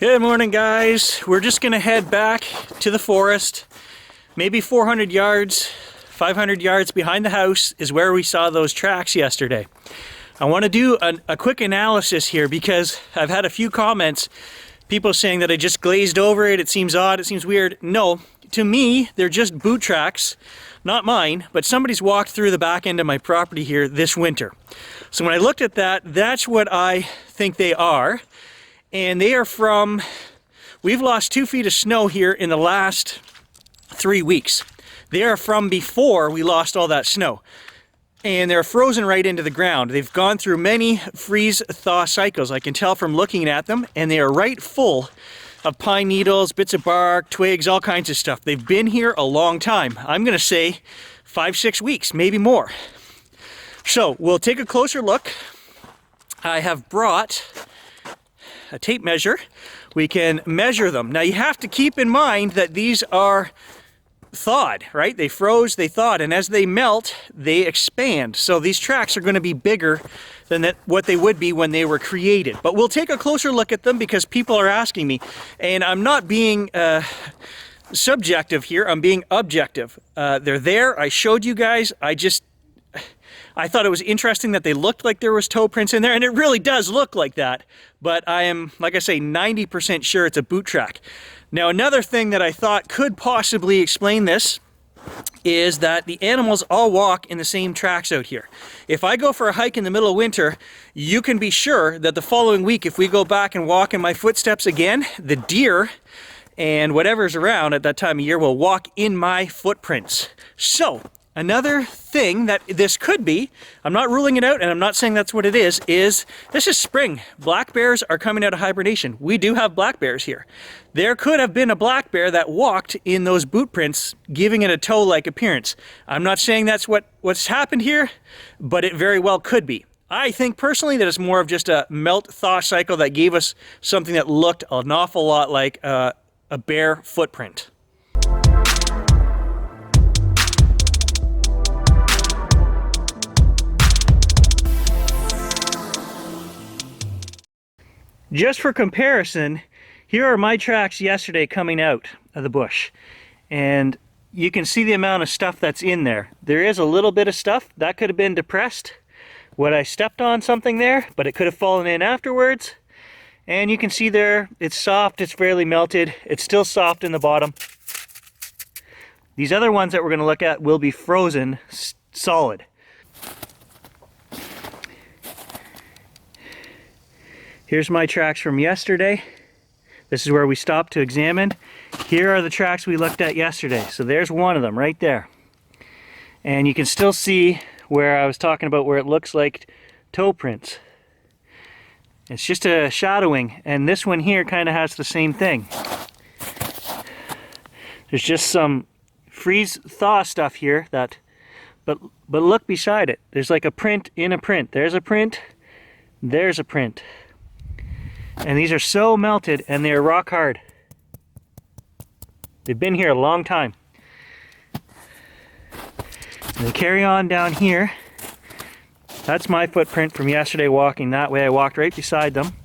Good morning, guys. We're just gonna head back to the forest. Maybe 400 yards, 500 yards behind the house is where we saw those tracks yesterday. I want to do a quick analysis here because I've had a few comments, people saying that I just glazed over it, it seems odd, it seems weird. No, to me, they're just boot tracks, not mine, but somebody's walked through the back end of my property here this winter. So when I looked at that, that's what I think they are. And they are from, we've lost 2 feet of snow here in the last 3 weeks. They are from before we lost all that snow. And they're frozen right into the ground. They've gone through many freeze-thaw cycles, I can tell from looking at them, and they are right full of pine needles, bits of bark, twigs, all kinds of stuff. They've been here a long time. I'm gonna say 5-6 weeks, maybe more. So we'll take a closer look. I have brought a tape measure. We can measure them. Now you have to keep in mind that these are thawed, right? They froze, they thawed, and as they melt, they expand. So these tracks are going to be bigger than what they would be when they were created. But we'll take a closer look at them because people are asking me, and I'm not being subjective here, I'm being objective. They're there, I showed you guys, I thought it was interesting that they looked like there was toe prints in there, and it really does look like that. But I am, like I say, 90% sure it's a boot track. Now, another thing that I thought could possibly explain this is that the animals all walk in the same tracks out here. If I go for a hike in the middle of winter, you can be sure that the following week, if we go back and walk in my footsteps again, the deer and whatever's around at that time of year will walk in my footprints. So, another thing that this could be, I'm not ruling it out and I'm not saying that's what it is this is spring. Black bears are coming out of hibernation. We do have black bears here. There could have been a black bear that walked in those boot prints, giving it a toe-like appearance. I'm not saying that's what's happened here, but it very well could be. I think personally that it's more of just a melt-thaw cycle that gave us something that looked an awful lot like a bear footprint. Just for comparison, here are my tracks yesterday coming out of the bush. And you can see the amount of stuff that's in there. There is a little bit of stuff that could have been depressed. What I stepped on something there, but it could have fallen in afterwards. And you can see there, it's soft, it's fairly melted. It's still soft in the bottom. These other ones that we're gonna look at will be frozen solid. Here's my tracks from yesterday. This is where we stopped to examine. Here are the tracks we looked at yesterday. So there's one of them right there. And you can still see where I was talking about where it looks like toe prints. It's just a shadowing, and this one here kind of has the same thing. There's just some freeze-thaw stuff here but look beside it. There's like a print in a print. There's a print, there's a print. And these are so melted and they're rock hard. They've been here a long time. And they carry on down here. That's my footprint from yesterday walking that way. I walked right beside them.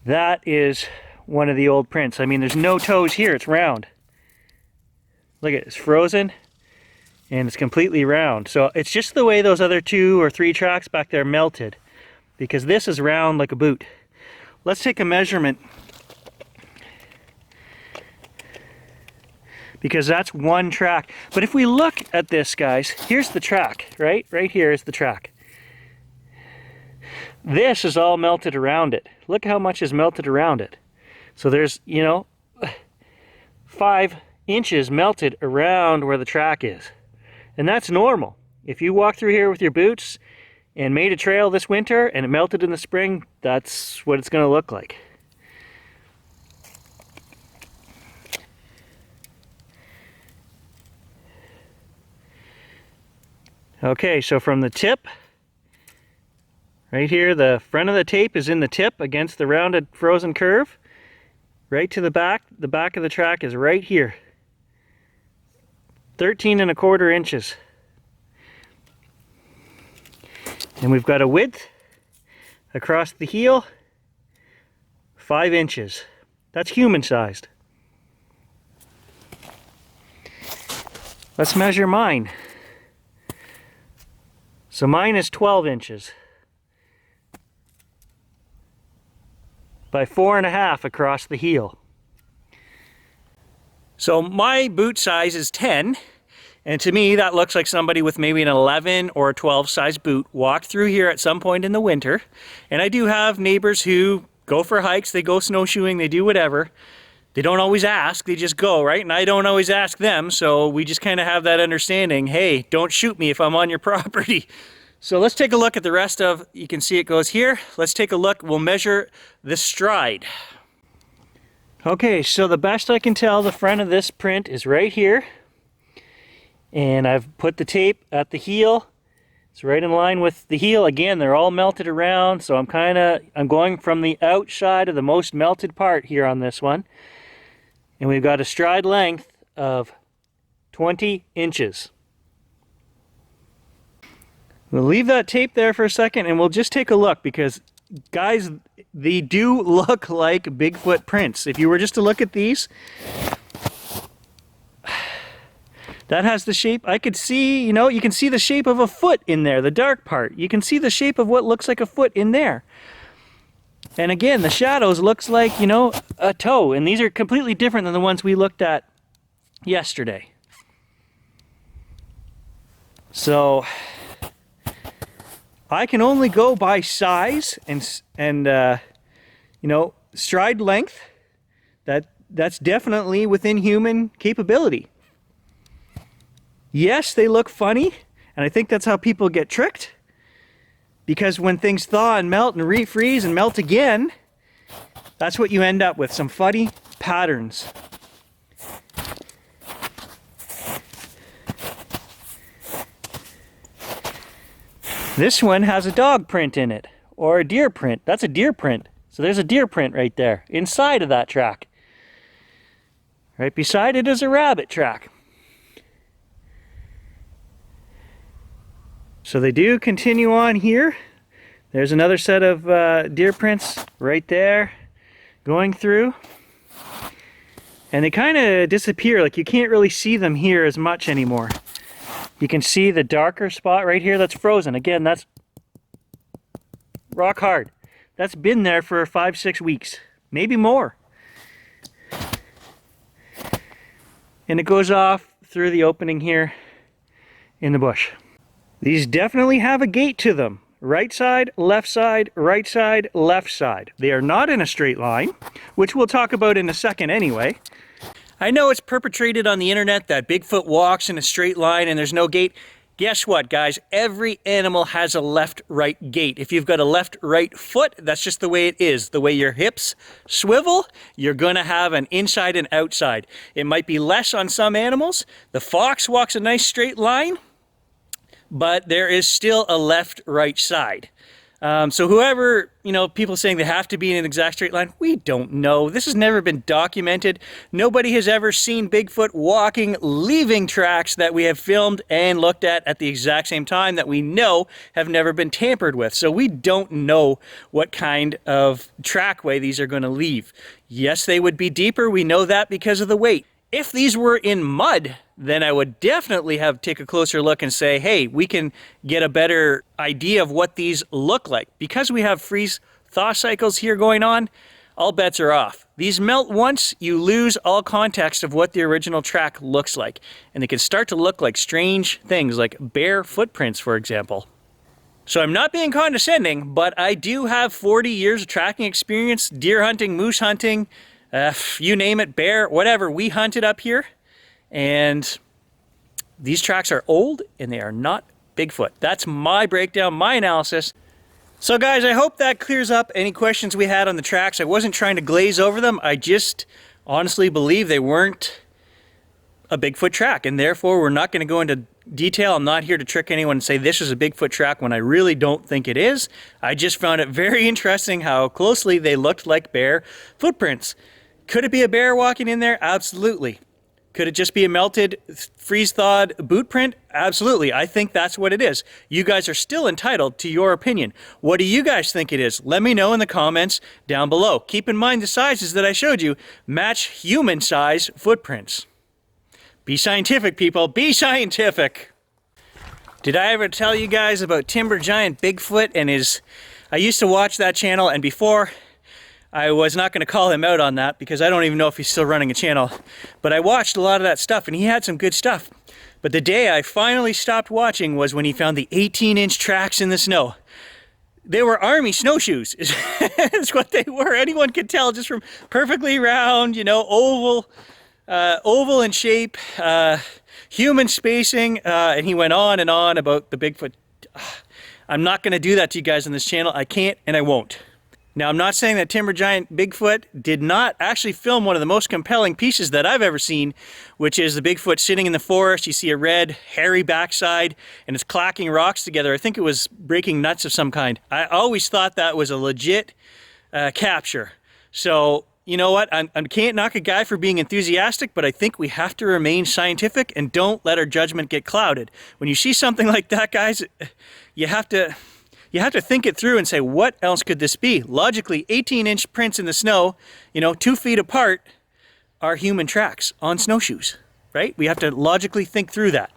That is one of the old prints. I mean, there's no toes here, it's round. Look at it, it's frozen and it's completely round. So it's just the way those other 2 or 3 tracks back there melted, because this is round like a boot. Let's take a measurement, because that's one track. But if we look at this, guys, here's the track, right? Right here is the track. This is all melted around it. Look how much is melted around it. So there's, 5 inches melted around where the track is. And that's normal. If you walk through here with your boots and made a trail this winter and it melted in the spring, that's what it's going to look like. Okay, so from the tip, right here, the front of the tape is in the tip against the rounded frozen curve, right to the back of the track is right here. 13¼ inches. And we've got a width across the heel, 5 inches. That's human-sized. Let's measure mine. So mine is 12 inches by 4.5 across the heel. So my boot size is 10, and to me that looks like somebody with maybe an 11 or a 12 size boot walked through here at some point in the winter. And I do have neighbors who go for hikes, they go snowshoeing, they do whatever. They don't always ask, they just go, right? And I don't always ask them, so we just kind of have that understanding, hey, don't shoot me if I'm on your property. So let's take a look at the rest of, you can see it goes here. Let's take a look, we'll measure the stride. Okay, so the best I can tell, the front of this print is right here. And I've put the tape at the heel. It's right in line with the heel. Again, they're all melted around, so I'm going from the outside of the most melted part here on this one. And we've got a stride length of 20 inches. We'll leave that tape there for a second and we'll just take a look because, guys, they do look like Bigfoot prints. If you were just to look at these, that has the shape. I could see, you can see the shape of a foot in there, the dark part. You can see the shape of what looks like a foot in there. And again, the shadows looks like, a toe. And these are completely different than the ones we looked at yesterday. So I can only go by size and stride length. That's definitely within human capability. Yes, they look funny, and I think that's how people get tricked. Because when things thaw and melt and refreeze and melt again, that's what you end up with, some funny patterns. This one has a dog print in it, or a deer print. That's a deer print. So there's a deer print right there, inside of that track. Right beside it is a rabbit track. So they do continue on here. There's another set of deer prints right there going through. And they kind of disappear, like you can't really see them here as much anymore. You can see the darker spot right here that's frozen. Again, that's rock hard. That's been there for 5-6 weeks, maybe more. And it goes off through the opening here in the bush. These definitely have a gait to them. Right side, left side, right side, left side. They are not in a straight line, which we'll talk about in a second anyway. I know it's perpetrated on the internet that Bigfoot walks in a straight line and there's no gait. Guess what, guys? Every animal has a left-right gait. If you've got a left-right foot, that's just the way it is. The way your hips swivel, you're going to have an inside and outside. It might be less on some animals. The fox walks a nice straight line, but there is still a left-right side. So whoever, people saying they have to be in an exact straight line, we don't know. This has never been documented. Nobody has ever seen Bigfoot walking, leaving tracks that we have filmed and looked at the exact same time that we know have never been tampered with. So we don't know what kind of trackway these are going to leave. Yes, they would be deeper. We know that because of the weight. If these were in mud, then I would definitely take a closer look and say, hey, we can get a better idea of what these look like. Because we have freeze-thaw cycles here going on, all bets are off. These melt once, you lose all context of what the original track looks like. And they can start to look like strange things, like bear footprints, for example. So I'm not being condescending, but I do have 40 years of tracking experience, deer hunting, moose hunting, you name it, bear, whatever. We hunted up here, and these tracks are old, and they are not Bigfoot. That's my breakdown, my analysis. So guys, I hope that clears up any questions we had on the tracks. I wasn't trying to glaze over them. I just honestly believe they weren't a Bigfoot track, and therefore we're not going to go into detail. I'm not here to trick anyone and say this is a Bigfoot track when I really don't think it is. I just found it very interesting how closely they looked like bear footprints. Could it be a bear walking in there? Absolutely. Could it just be a melted, freeze-thawed boot print? Absolutely. I think that's what it is. You guys are still entitled to your opinion. What do you guys think it is? Let me know in the comments down below. Keep in mind the sizes that I showed you match human size footprints. Be scientific, people. Be scientific. Did I ever tell you guys about timber giant Bigfoot and his... I used to watch that channel, and before... I was not going to call him out on that because I don't even know if he's still running a channel. But I watched a lot of that stuff and he had some good stuff. But the day I finally stopped watching was when he found the 18-inch tracks in the snow. They were army snowshoes. It's what they were. Anyone could tell just from perfectly round, you know, oval in shape, human spacing. And he went on and on about the Bigfoot. I'm not going to do that to you guys on this channel. I can't and I won't. Now, I'm not saying that timber giant Bigfoot did not actually film one of the most compelling pieces that I've ever seen, which is the Bigfoot sitting in the forest. You see a red, hairy backside, and it's clacking rocks together. I think it was breaking nuts of some kind. I always thought that was a legit capture. So, you know what? I can't knock a guy for being enthusiastic, but I think we have to remain scientific and don't let our judgment get clouded. When you see something like that, guys, you have to think it through and say, what else could this be? Logically, 18-inch prints in the snow, you know, 2 feet apart, are human tracks on snowshoes, right? We have to logically think through that.